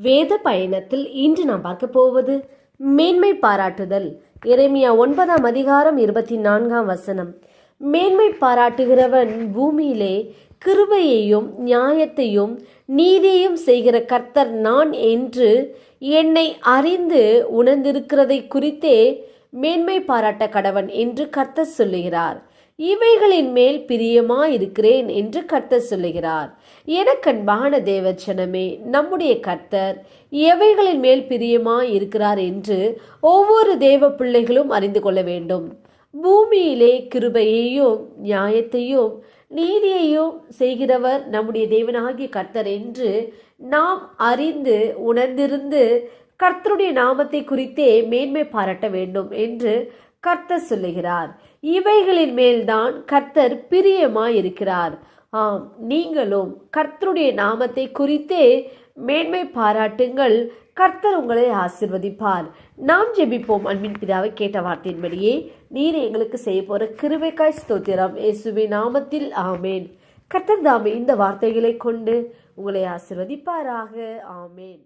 வேத பயணத்தில் இன்று நாம் பார்க்க போவது மேன்மை பாராட்டுதல். எரேமியா 9:24. மேன்மை பாராட்டுகிறவன் பூமியிலே கிருபையையும் நியாயத்தையும் நீதியையும் செய்கிற கர்த்தர் நான் என்று என்னை அறிந்து உணர்ந்திருக்கிறதை குறித்தே மேன்மை பாராட்ட கடவன் என்று கர்த்தர் சொல்லுகிறார். இவைகளின் மேல் பிரியமாயிருக்கிறேன் என்று கர்த்தர் சொல்லுகிறார். எனக்கன்பான தேவச்சனமே, நம்முடைய கர்த்தர் எவைகளின் மேல் பிரியமாயிருக்கிறார் என்று ஒவ்வொரு தேவ பிள்ளைகளும் அறிந்து கொள்ள வேண்டும். பூமியிலே கிருபையையும் நியாயத்தையும் நீதியையும் செய்கிறவர் நம்முடைய தேவனாகிய கர்த்தர் என்று நாம் அறிந்து உணர்ந்திருந்து கர்த்தருடைய நாமத்தை குறித்தே மேன்மை பாராட்ட வேண்டும் என்று கர்த்தர் சொல்லுகிறார். இவைகளின் மேல்தான் கர்த்தர் பிரியமாயிருக்கிறார். ஆம், நீங்களும் கர்த்தருடைய நாமத்தை குறித்தே மேன்மை பாராட்டுங்கள். கர்த்தர் உங்களை ஆசீர்வதிப்பார். நாம் ஜெபிப்போம். அன்பின் பிதாவை, கேட்ட வார்த்தையின்படியே நீர் எங்களுக்கு செய்ய போற கிருபைக்காய் ஸ்தோத்திரம். இயேசுவின் நாமத்தில் ஆமேன். கர்த்தர் தாமே இந்த வார்த்தைகளை கொண்டு உங்களை ஆசீர்வதிப்பாராக. ஆமேன்.